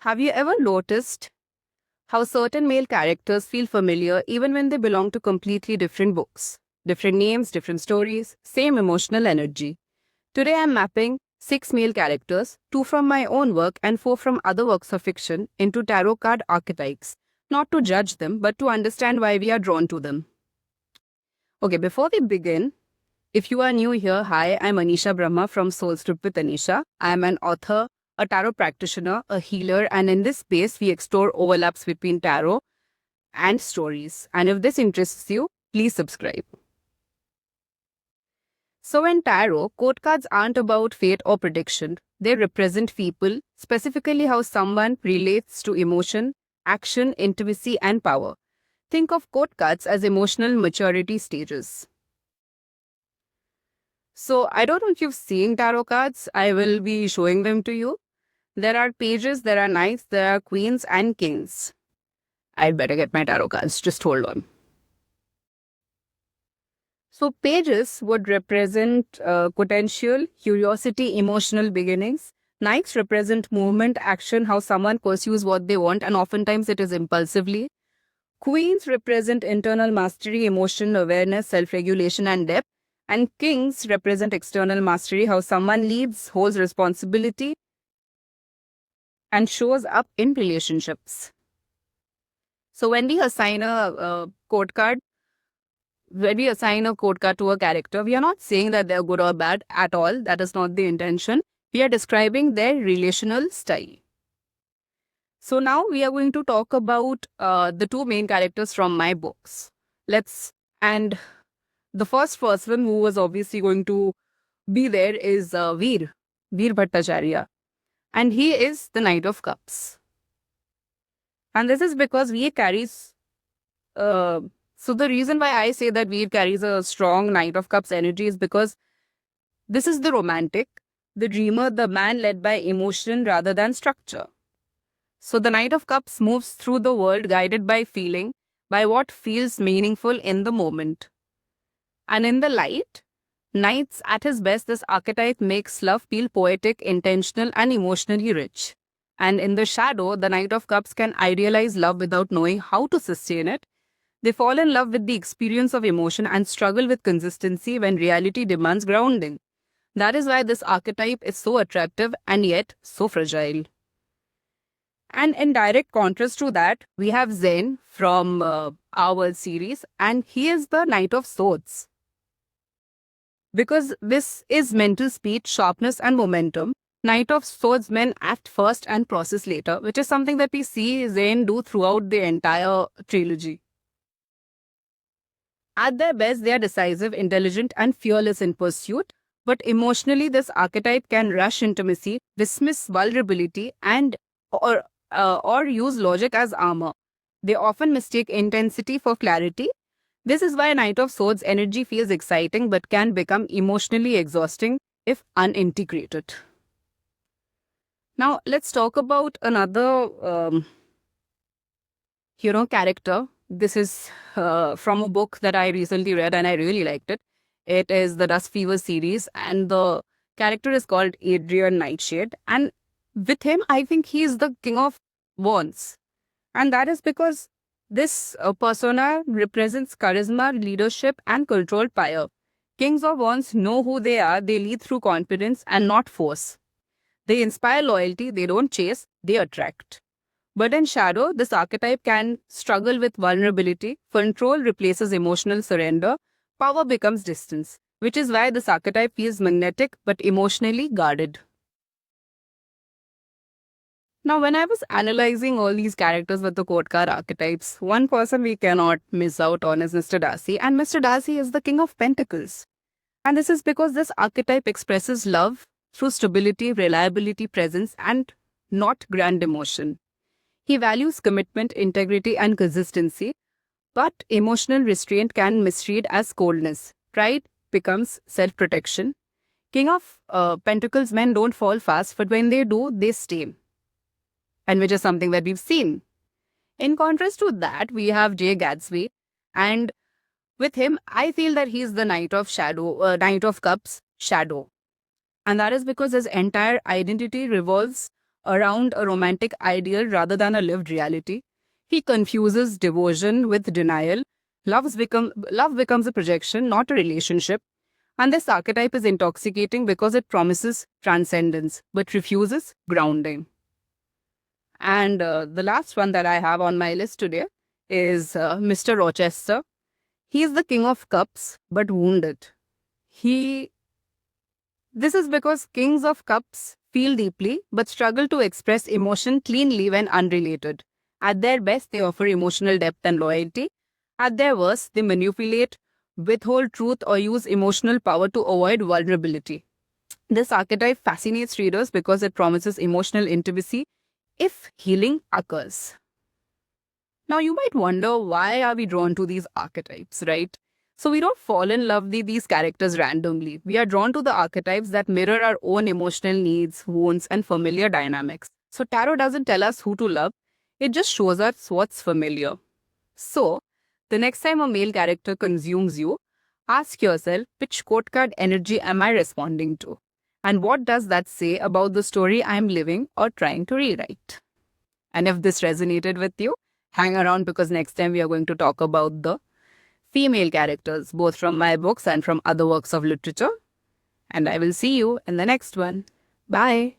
Have you ever noticed how certain male characters feel familiar even when they belong to completely different books? Different names, different stories, same emotional energy. Today I'm mapping 6 male characters, 2 from my own work and 4 from other works of fiction, into tarot card archetypes. Not to judge them, but to understand why we are drawn to them. Okay, before we begin, if you are new here, hi, I'm Anisha Brahma from Soul Strip with Anisha. I am an author, a tarot practitioner, a healer, and in this space, we explore overlaps between tarot and stories. And if this interests you, please subscribe. So, in tarot, quote cards aren't about fate or prediction, they represent people, specifically how someone relates to emotion, action, intimacy, and power. Think of quote cards as emotional maturity stages. So, I don't know if you've seen tarot cards. I will be showing them to you. There are pages, there are knights, there are queens and kings. I'd better get my tarot cards. Just hold on. So, pages would represent potential, curiosity, emotional beginnings. Knights represent movement, action, how someone pursues what they want, and oftentimes it is impulsively. Queens represent internal mastery, emotional awareness, self regulation, and depth. And kings represent external mastery, how someone leads, holds responsibility, and shows up in relationships. So when we assign a code card, when we assign a code card to a character, we are not saying that they're good or bad at all. That is not the intention. We are describing their relational style. So now we are going to talk about the 2 main characters from my books. And the first person who was obviously going to be there is Veer Bhattacharya. And he is the Knight of Cups. And this is because Veer carries so the reason why I say that Veer carries a strong Knight of Cups energy is because this is the romantic, the dreamer, the man led by emotion rather than structure. So the Knight of Cups moves through the world guided by feeling, by what feels meaningful in the moment. And in the light, Knights at his best, this archetype makes love feel poetic, intentional, and emotionally rich. And in the shadow, the Knight of Cups can idealize love without knowing how to sustain it. They fall in love with the experience of emotion and struggle with consistency when reality demands grounding. That is why this archetype is so attractive and yet so fragile. And in direct contrast to that, we have Zen from our series, and he is the Knight of Swords. Because this is mental speed, sharpness, and momentum, Knight of Swords men act first and process later, which is something that we see Zen do throughout the entire trilogy. At their best, they are decisive, intelligent, and fearless in pursuit. But emotionally, this archetype can rush intimacy, dismiss vulnerability, and or use logic as armor. They often mistake intensity for clarity. This is why Knight of Swords energy feels exciting but can become emotionally exhausting if unintegrated. Now, let's talk about another character. This is from a book that I recently read and I really liked it. It is the Dust Fever series, and the character is called Adrian Nightshade. And with him, I think he is the King of Wands. And that is because this persona represents charisma, leadership, and controlled power. Kings of Wands know who they are, they lead through confidence and not force. They inspire loyalty, they don't chase, they attract. But in shadow, this archetype can struggle with vulnerability. Control replaces emotional surrender. Power becomes distance, which is why this archetype feels magnetic but emotionally guarded. Now, when I was analyzing all these characters with the quote card archetypes, one person we cannot miss out on is Mr. Darcy. And Mr. Darcy is the King of Pentacles. And this is because this archetype expresses love through stability, reliability, presence, and not grand emotion. He values commitment, integrity, and consistency, but emotional restraint can misread as coldness. Pride becomes self-protection. King of Pentacles men don't fall fast, but when they do, they stay. And which is something that we've seen. In contrast to that, we have Jay Gatsby, and with him, I feel that he's the Knight of Cups shadow. And that is because his entire identity revolves around a romantic ideal rather than a lived reality. He confuses devotion with denial. Love becomes a projection, not a relationship. And this archetype is intoxicating because it promises transcendence but refuses grounding. And the last one that I have on my list today is Mr. Rochester. He is the king of cups but wounded. This is because kings of cups feel deeply but struggle to express emotion cleanly when unrelated. At their best, they offer emotional depth and loyalty. At their worst, they manipulate, withhold truth, or use emotional power to avoid vulnerability. This archetype fascinates readers because it promises emotional intimacy if healing occurs. Now, you might wonder, why are we drawn to these archetypes, right? So we don't fall in love with these characters randomly. We are drawn to the archetypes that mirror our own emotional needs, wounds, and familiar dynamics. So tarot doesn't tell us who to love, it just shows us what's familiar. So, the next time a male character consumes you, ask yourself, which quote card energy am I responding to? And what does that say about the story I'm living or trying to rewrite? And if this resonated with you, hang around, because next time we are going to talk about the female characters, both from my books and from other works of literature. And I will see you in the next one. Bye.